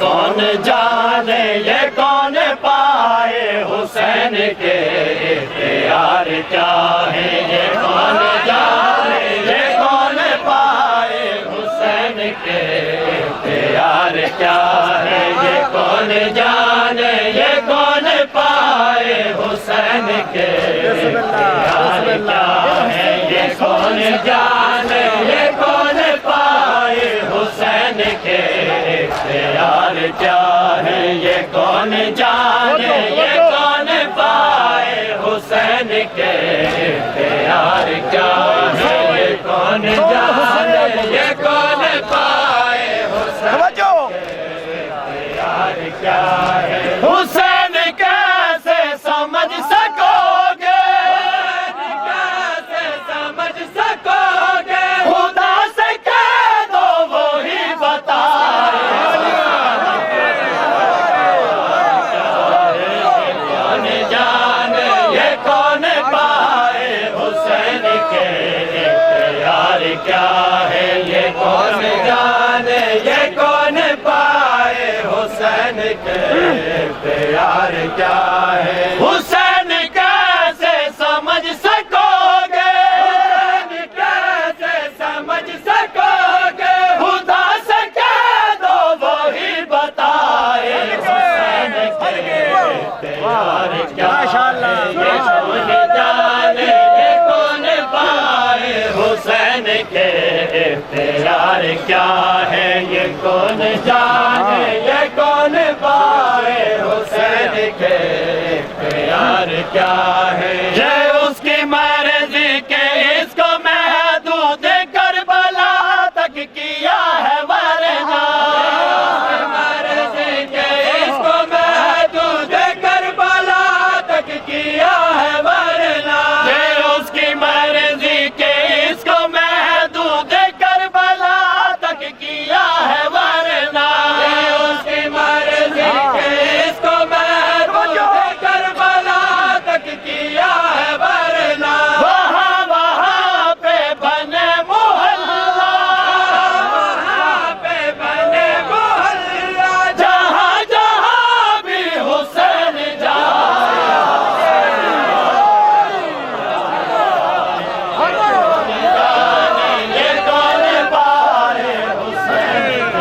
کون جانے یہ کون پائے حسین کے اختیار کیا ہے، یہ کون جانے یہ کون پائے حسین کے اختیار کیا ہے، یہ کون جانے یہ کون پائے حسین کے اختیار کیا ہے، یہ کون جانے یہ کون پائے حسین کے اختیار کیا ہے، یہ کون جانے یہ کون پائے حسین کے اختیار کیا ہے، یہ کون جانے یہ کون پائے حسین کے اختیار کیا ہے۔ حسین کیسے سمجھ سکو گے، کیسے سمجھ سکو گے، خدا سے کہہ دو وہی بتائے۔ کون جانے یہ کون پائے حسین کے اختیار کیا ہے، یہ کون جانے یہ کون پائے حسین کے اختیار کیا ہے۔ حسین کیسے سمجھ سکو گے، کیسے سمجھ سکو گے، خدا سے کہہ دو وہی بتائے۔ حسین کے اختیار کیا ہے، یہ کون جانے یہ کون پائے حسین کے اختیار کیا ہے، یہ کون جانے یہ کون پائے حسین کے اختیار کیا ہے۔ یہ اس کی مرضی کہ اس کو محدود کربلا تک کیا ہے، ورنہ مرضی کہ اس کو محدود کربلا تک کیا ہے، ورنہ یہ اس کی مرضی کہ اس کو محدود کربلا تک کیا ہے، ورنہ یہ اس کی مرضی کہ اس کو محدود کربلا تک کیا ہے، ورنہ وہاں وہاں پہ بنے محلہ، وہاں پہ بنے محلہ، جہاں جہاں بھی حسین جائے۔ یہ کون پائے حسین کے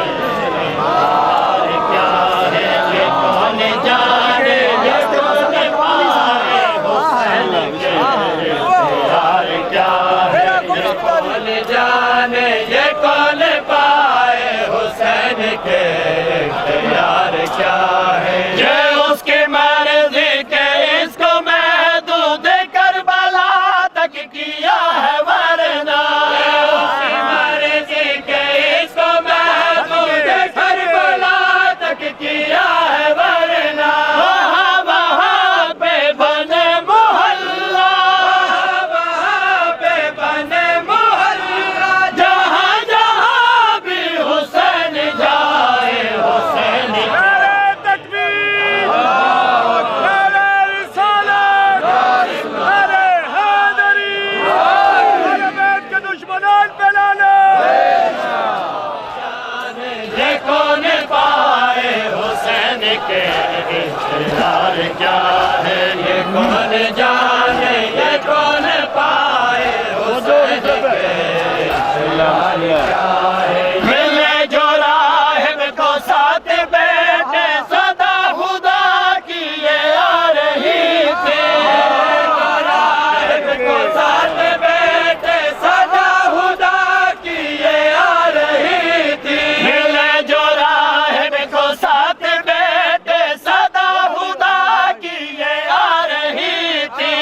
اختیار کیا ہے، یہ کون جانے یہ کون پائے حسین کے اختیار کیا ہے، یہ کون جانے یہ کون پائے حسین کے اختیار کیا ہے۔ یہ اس کی مرضی کہ اس کو محدود کربلا تک کیا ہے، ورنہ اس کی مرضی کہ اس کو محدود کربلا تک کیا ہے، ورنہ وہاں وہاں پہ بنے محلہ، وہاں پہ بنے محلہ، جہاں جہاں بھی حسین جائے۔ حسین تکبیر، نعرہ رسالت، نعرہ حیدری، اہل بیت کے دشمنان پہ لعنت۔ یہ کون پائے حسین کے اختیار کیا ہے، یہ کون جانے یہ کون پائے حسین کے اختیار کیا ہے۔ ملے جو راہب کو ساتھ بیٹے صدا خدا کی یہ آ رہی تھی، جو راہب کو ساتھ بیٹے صدا خدا کی یہ آ رہی تھی، ملے جو راہب کو ساتھ بیٹے صدا خدا کی یہ آ رہی تھی،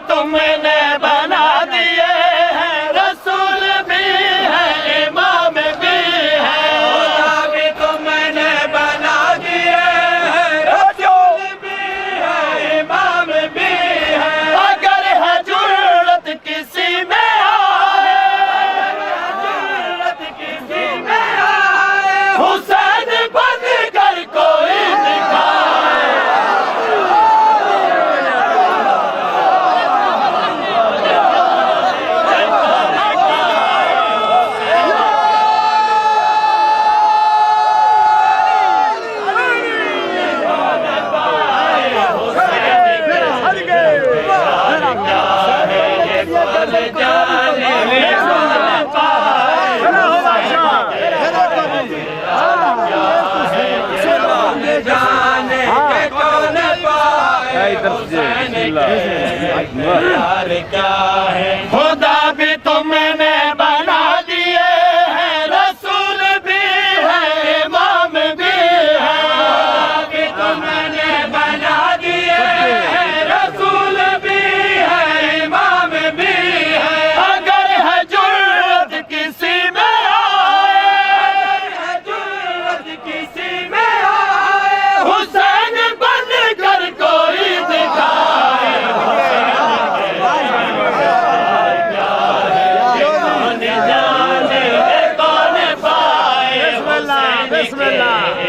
تم نے بنا دیے ہیں رسول بھی ہے امام بھی ہے خدا بھی تم نے بنا دیے ہیں رسول بھی ہے امام بھی ہے اگر ہے جرت کسی میں آئے جرت کسی میں آئے حسین بن کر کوئی دکھائے خدا بھی تم نے بنا دیے ہیں رسول بھی ہے امام بھی ہے کہ تم نے بنا دیے ہیں رسول بھی ہے امام بھی ہے اگر ہے جرت کسی میں آئے جرت کسی میں آئے حسین بن کر کوئی دکھائے بسم اللہ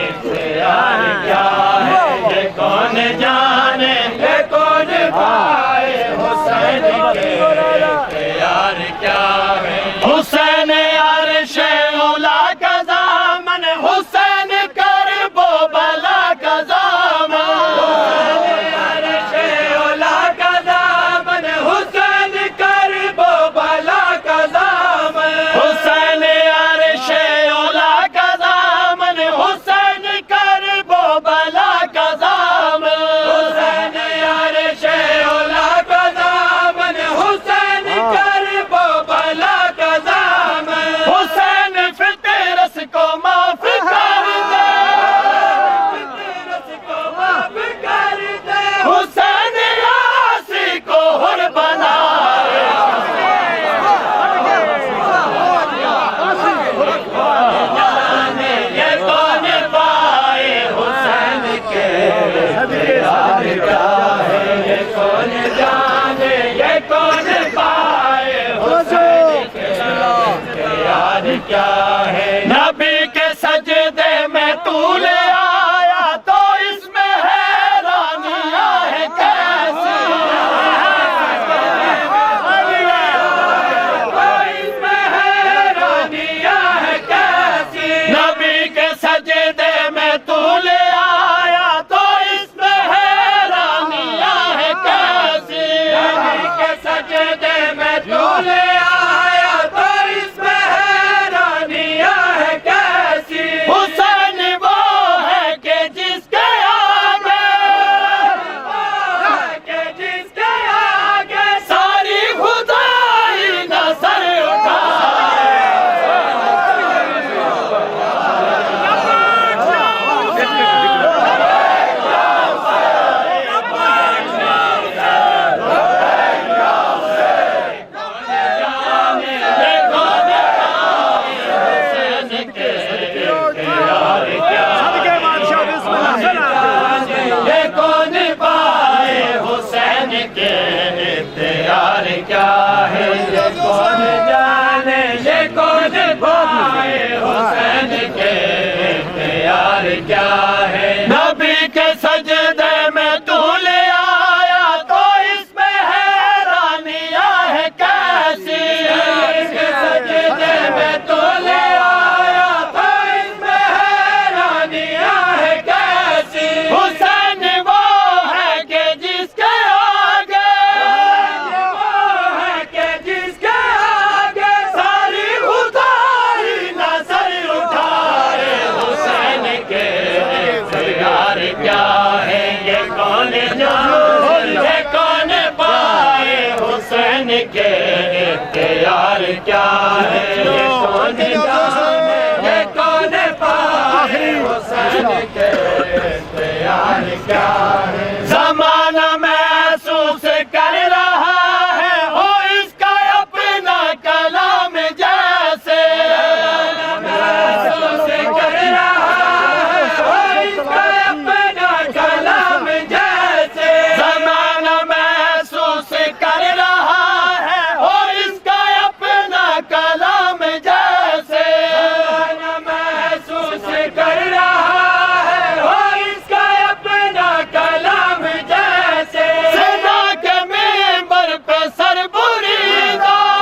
کون جانے یہ کون پائے حسین کے اختیار کیا ہے حسین عرش اولا کا دامن حسین کرب و بلا کا دامن حسین عرش اولا کا دامن حسین کرب و بلا کا دامن حسین عرش اولا کا دامن حسین کرب و بلا کا دامن حسین عرش اولا کا دامن حسین کرب و بلا کا دامن حسین فطرت کو معاف کر دے فطرت کو معاف کر دے حسین عاصی کو حر بنائے یہ کون پائے حسین کے اختیار کیا ہے یہ کون جانے یہ کون پائے حسین کے اختیار کیا ہے نبی کے سجدے میں تو لے آیا تو اس میں حیرانیاں ہے کیسی نبی کے سجدے میں تو لے آیا تو اس میں حیرانیاں ہے کیسی نبی کے سجدے میں تو لے آیا تو اس میں حیرانیاں ہے کیسی حسین وہ ہے کہ جس کے آگے جس کے آگے ساری خدائی نہ سر اٹھائے یہ کون پائے حسین کے اختیار کیا ہے یہ کون جانے یہ کون پائے حسین کے اختیار کیا ہے نبی کے سجدے میں تو لے آیا تو اس میں حیرانیاں ہے کیسی نبی کے سجدے میں تو لے آیا تو اس میں حیرانیاں ہے کیسی حسین وہ ہے کہ جس کے آگے وہ ہے کہ جس کے آگے ساری خدائی نہ سر اٹھائے حسین کے اختیار کیا ہے یہ کون جانے یہ کون پائے حسین کے اختیار کیا ہے یہ کون جانے یہ کون پائے حسین کے اختیار کیا ہے زمانہ محسوس کر رہا بریدہ